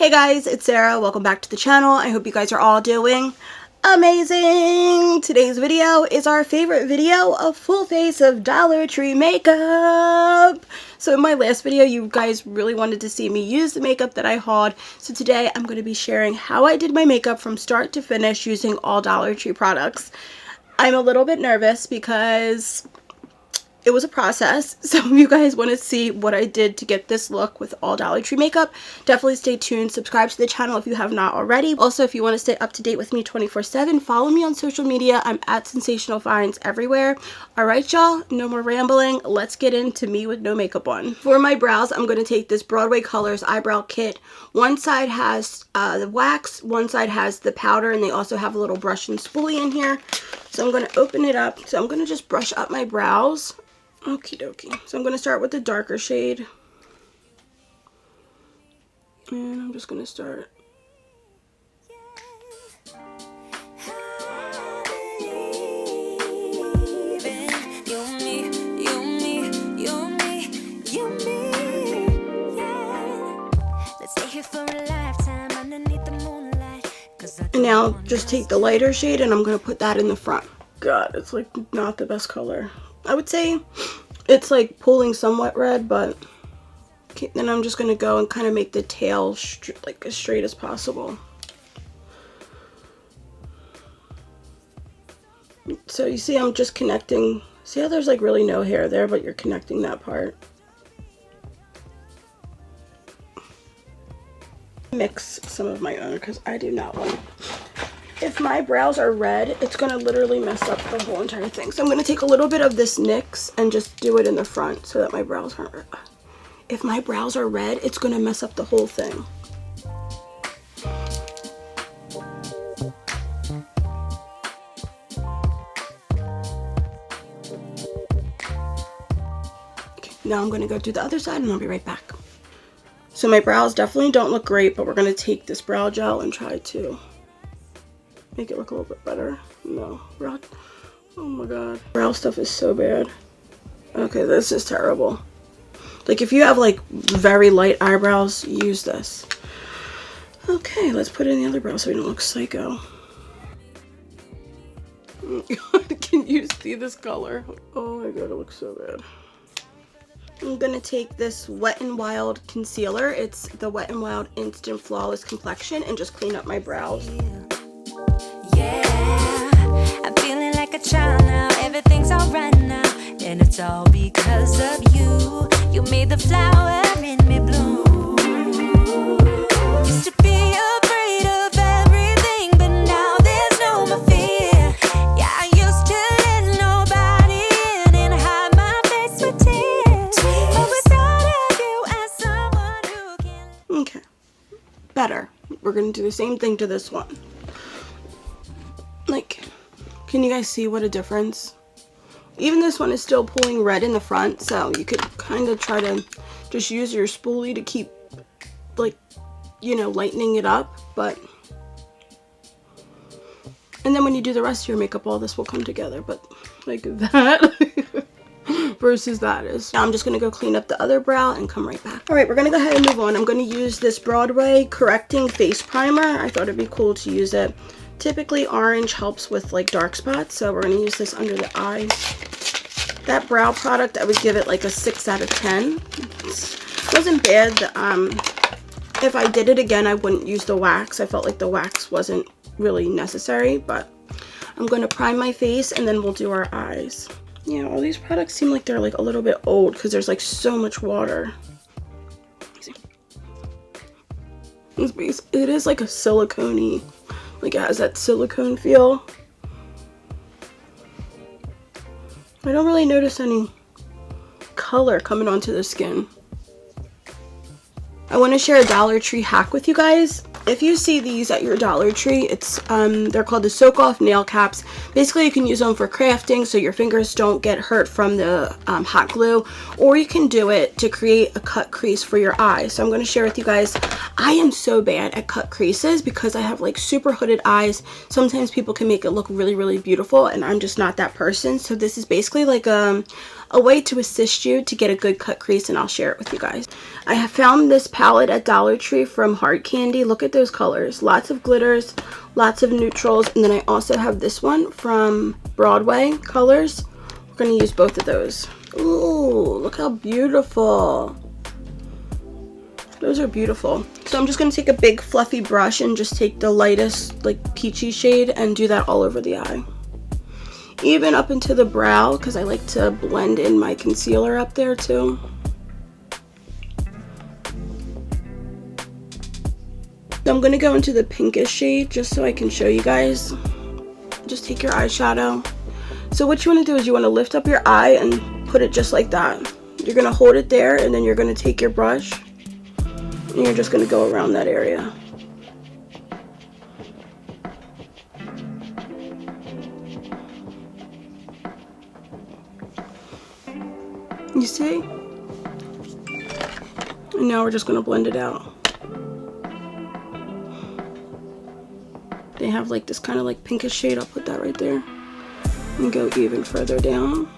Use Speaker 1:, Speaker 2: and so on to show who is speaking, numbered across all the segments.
Speaker 1: Hey guys, it's Sarah. Welcome back to the channel. I hope you guys are all doing amazing. Today's video is our favorite video of full face of Dollar Tree makeup. So in my last video, you guys really wanted to see me use the makeup that I hauled. So today I'm going to be sharing how I did my makeup from start to finish using all Dollar Tree products. I'm a little bit nervous because it was a process, so if you guys want to see what I did to get this look with all Dollar Tree makeup, definitely stay tuned. Subscribe to the channel if you have not already. Also, if you want to stay up to date with me 24/7, follow me on social media. I'm at Sensational Finds everywhere. Alright y'all, no more rambling. Let's get into me with no makeup on. For my brows, I'm going to take this Broadway Colors eyebrow kit. One side has the wax, one side has the powder, and they also have a little brush and spoolie in here. So I'm going to open it up. So I'm going to just brush up my brows. Okie dokie. So I'm going to start with the darker shade. And I'm just going to start. And now just take the lighter shade and I'm going to put that in the front. God, it's like not the best color. I would say it's like pulling somewhat red, but okay, then I'm just going to go and kind of make the tail like as straight as possible. So you see I'm just connecting. See how there's like really no hair there, but you're connecting that part. Mix some of my own because I do not want. If my brows are red, it's going to literally mess up the whole entire thing. So I'm going to take a little bit of this NYX and just do it in the front so that my brows aren't red. If my brows are red, it's going to mess up the whole thing. Okay, now I'm going to go do the other side and I'll be right back. So my brows definitely don't look great, but we're going to take this brow gel and try to make it look a little bit better. No, brow, oh my god. Brow stuff is so bad. Okay, this is terrible. Like if you have like very light eyebrows, use this. Okay, let's put in the other brow so we don't look psycho. Can you see this color? Oh my god, it looks so bad. I'm gonna take this Wet n Wild concealer. It's the Wet n Wild Instant Flawless Complexion and just clean up my brows.
Speaker 2: I'm feeling like a child now, everything's alright now, and it's all because of you. You made the flower in me bloom. Used to be afraid of everything, but now there's no more fear. Yeah, I used to let nobody in and hide my face with tears, but without of you as someone who can.
Speaker 1: Okay, better. We're gonna do the same thing to this one. Like, can you guys see what a difference? Even this one is still pulling red in the front, so you could kind of try to just use your spoolie to keep, like, you know, lightening it up, but and then when you do the rest of your makeup, all this will come together, but like that versus that is. Now I'm just going to go clean up the other brow and come right back. Alright, we're going to go ahead and move on. I'm going to use this Broadway Correcting Face Primer. I thought it'd be cool to use it. Typically orange helps with like dark spots, so we're going to use this under the eyes. That brow product, I would give it like a 6 out of 10. It wasn't bad. If I did it again, I wouldn't use the wax. I felt like the wax wasn't really necessary, but I'm going to prime my face and then we'll do our eyes. Yeah, all these products seem like they're like a little bit old because there's like so much water. This base, it is like a silicone-y. Like it has that silicone feel. I don't really notice any color coming onto the skin. I want to share a Dollar Tree hack with you guys. If you see these at your Dollar Tree, it's they're called the Soak Off Nail Caps. Basically, you can use them for crafting so your fingers don't get hurt from the hot glue, or you can do it to create a cut crease for your eye. So I'm going to share with you guys, I am so bad at cut creases because I have like super hooded eyes. Sometimes people can make it look really, really beautiful, and I'm just not that person. So this is basically like a way to assist you to get a good cut crease, and I'll share it with you guys. I have found this palette at Dollar Tree from Hard Candy. Look at those colors. Lots of glitters, lots of neutrals. And then I also have this one from Broadway Colors. We're going to use both of those. Ooh, look how beautiful. Those are beautiful. So I'm just going to take a big fluffy brush and just take the lightest like peachy shade and do that all over the eye. Even up into the brow, because I like to blend in my concealer up there too. So I'm going to go into the pinkish shade just so I can show you guys. Just take your eyeshadow. So what you want to do is you want to lift up your eye and put it just like that. You're going to hold it there and then you're going to take your brush and you're just going to go around that area. You see? And now we're just going to blend it out. They have like this kind of like pinkish shade. I'll put that right there and go even further down.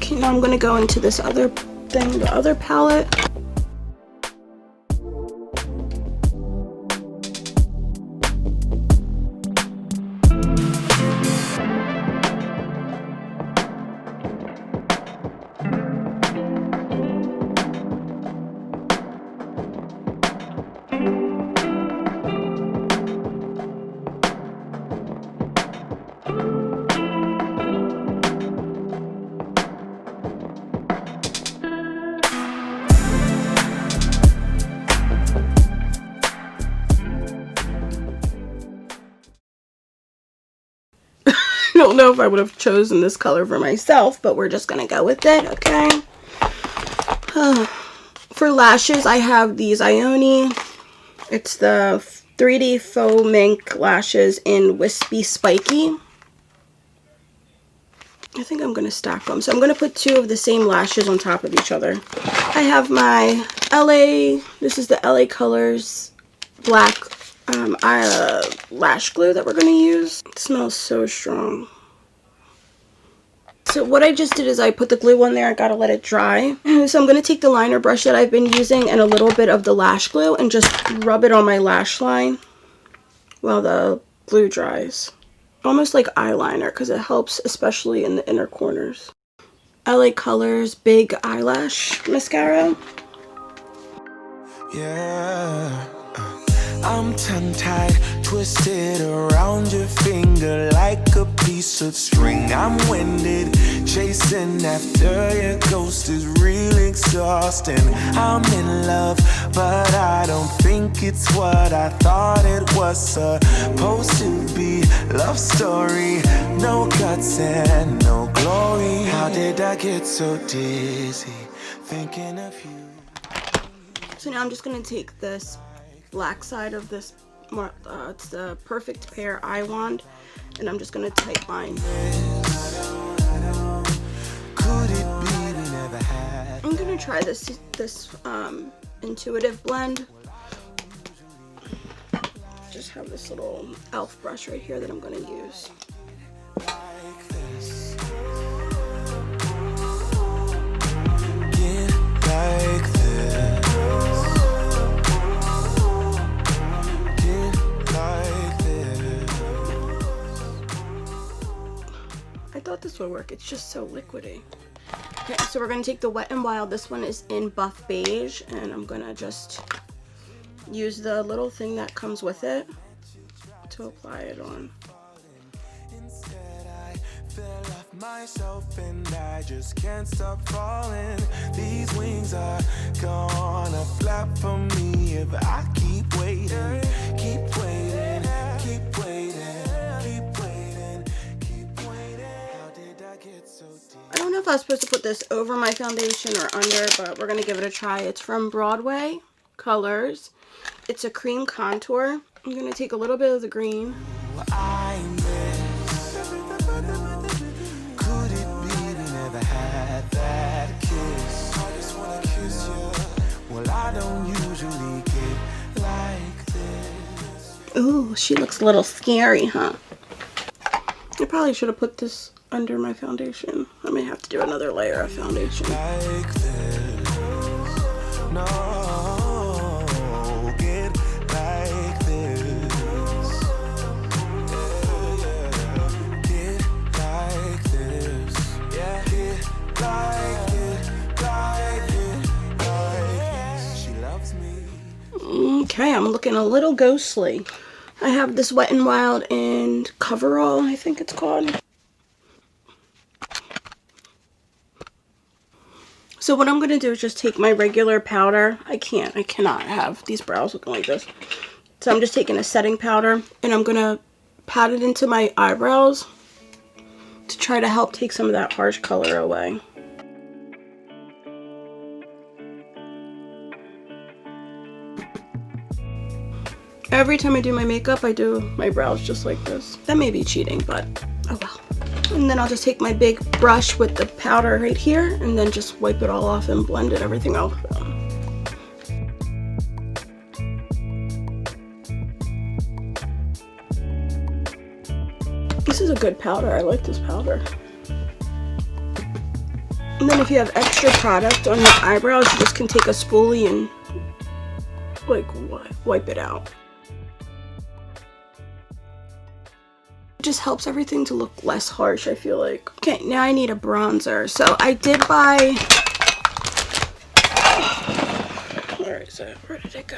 Speaker 1: Okay, now I'm going to go into this other thing, the other palette. I don't know if I would have chosen this color for myself, but we're just gonna go with it, okay? For lashes, I have these Ioni. It's the 3D Faux Mink lashes in Wispy Spiky. I think I'm gonna stack them. So I'm gonna put two of the same lashes on top of each other. I have my LA, this is the LA Colors black lash glue that we're going to use. It smells so strong. So what I just did is I put the glue on there. I gotta let it dry. So I'm going to take the liner brush that I've been using and a little bit of the lash glue and just rub it on my lash line while the glue dries. Almost like eyeliner because it helps especially in the inner corners. LA Colors Big Eyelash Mascara.
Speaker 3: Yeah. I'm tongue-tied, twisted around your finger like a piece of string. I'm winded, chasing after your ghost is real exhausting. I'm in love, but I don't think it's what I thought it was supposed to be. Love story, no guts and no glory. How did I get so dizzy, thinking of you?
Speaker 1: So now I'm just going to take this black side of this, it's the Perfect Pair eye wand, and I'm just going to tight line. I'm going to try this Intuitive blend. Just have this little elf brush right here that I'm going to use. I thought this would work. It's just so liquidy. Okay, so we're going to take the Wet n Wild. This one is in Buff Beige, and I'm going to just use the little thing that comes with it to apply it on.
Speaker 3: Fell off myself and I just can't stop falling. These wings are gonna flap for me if I keep waiting, keep waiting, keep waiting, keep waiting, keep waiting. How did I get so deep?
Speaker 1: I don't know if I was supposed to put this over my foundation or under, but we're gonna give it a try. It's from Broadway Colors. It's a cream contour. I'm going to take a little bit of the green.
Speaker 3: I miss. Could it be we never had that kiss? I just wanna kiss you. Well, I don't usually get like this.
Speaker 1: Ooh, she looks a little scary, huh? I probably should have put this under my foundation. I may have to do another layer of foundation.
Speaker 3: Like this. No, get like this. Yeah, get like this. Yeah, get like it, like it, like this. She loves me.
Speaker 1: Okay, I'm looking a little ghostly. I have this Wet n Wild and Coverall, I think it's called. So what I'm going to do is just take my regular powder. I cannot have these brows looking like this. So I'm just taking a setting powder and I'm going to pat it into my eyebrows to try to help take some of that harsh color away. Every time I do my makeup, I do my brows just like this. That may be cheating, but oh well. And then I'll just take my big brush with the powder right here and then just wipe it all off and blend it everything out. This is a good powder. I like this powder. And then if you have extra product on your eyebrows, you just can take a spoolie and like wipe it out. It just helps everything to look less harsh, I feel like. Okay, now I need a bronzer. So I did buy... Where is it? Where did it go?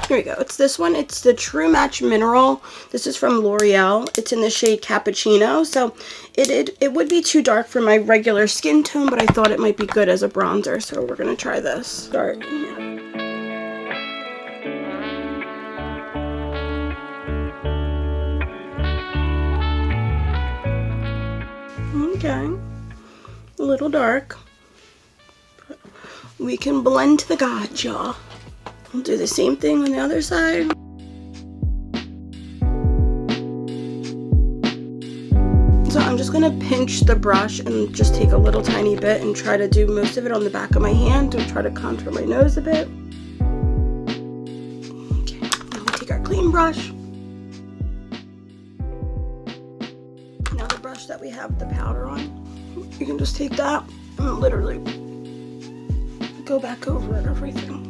Speaker 1: Here we go. It's this one. It's the True Match Mineral. This is from L'Oreal. It's in the shade Cappuccino. So it would be too dark for my regular skin tone, but I thought it might be good as a bronzer. So we're going to try this. Start here. Okay, a little dark, but we can blend to the god, y'all. We'll do the same thing on the other side. So I'm just gonna pinch the brush and just take a little tiny bit and try to do most of it on the back of my hand to try to contour my nose a bit. Okay, now we take our clean brush. That we have the powder on, you can just take that and literally go back over it, everything.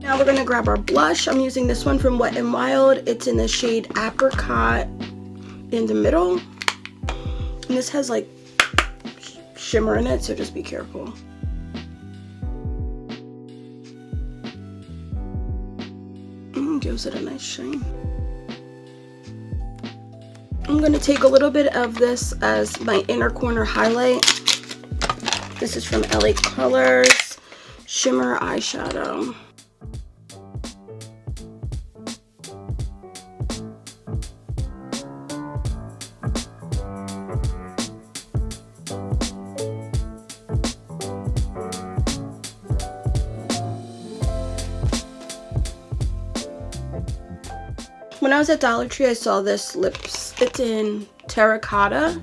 Speaker 1: Now we're going to grab our blush. I'm using this one from Wet n Wild. It's in the shade Apricot in the middle, and this has like shimmer in it, so just be careful. Gives it a nice shine. I'm going to take a little bit of this as my inner corner highlight. This is from LA Colors Shimmer Eyeshadow. When I was at Dollar Tree, I saw this lips. It's in terracotta.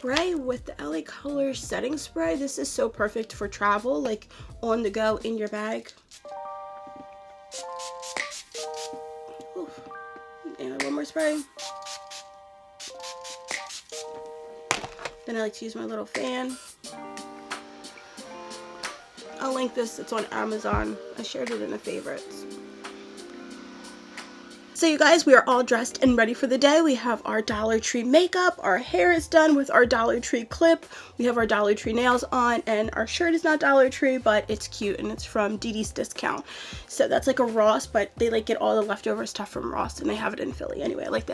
Speaker 1: Spray with the LA Colors setting spray. This is so perfect for travel, like on the go in your bag. Oof. And one more spray. Then I like to use my little fan. I'll link this. It's on Amazon. I shared it in the favorites. So you guys, we are all dressed and ready for the day. We have our Dollar Tree makeup, our hair is done with our Dollar Tree clip, we have our Dollar Tree nails on, and our shirt is not Dollar Tree, but it's cute and it's from Dee Dee's Discount. So that's like a Ross, but they like get all the leftover stuff from Ross and they have it in Philly. Anyway, I like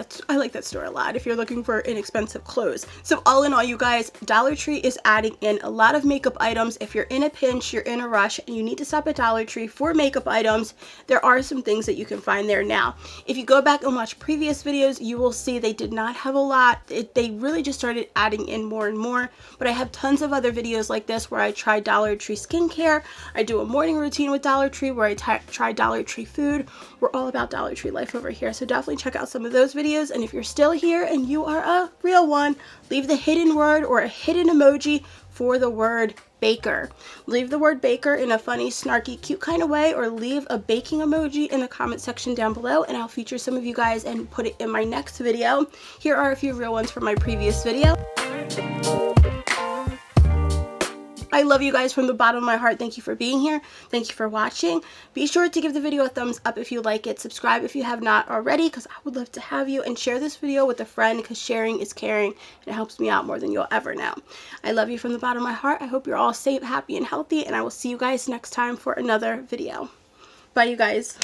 Speaker 1: that store a lot if you're looking for inexpensive clothes. So all in all, you guys, Dollar Tree is adding in a lot of makeup items. If you're in a pinch, you're in a rush, and you need to stop at Dollar Tree for makeup items, there are some things that you can find there now. If you go back and watch previous videos, you will see they did not have a lot. They really just started adding in more and more, but I have tons of other videos like this where I try Dollar Tree skincare. I do a morning routine with Dollar Tree where I try Dollar Tree food. We're all about Dollar Tree life over here, so definitely check out some of those videos. And if you're still here and you are a real one, leave the hidden word or a hidden emoji for the word baker. Leave the word baker in a funny, snarky, cute kind of way, or leave a baking emoji in the comment section down below, and I'll feature some of you guys and put it in my next video. Here are a few real ones from my previous video. I love you guys from the bottom of my heart. Thank you for being here. Thank you for watching. Be sure to give the video a thumbs up if you like it. Subscribe if you have not already, because I would love to have you. And share this video with a friend, because sharing is caring and it helps me out more than you'll ever know. I love you from the bottom of my heart. I hope you're all safe, happy, and healthy. And I will see you guys next time for another video. Bye, you guys.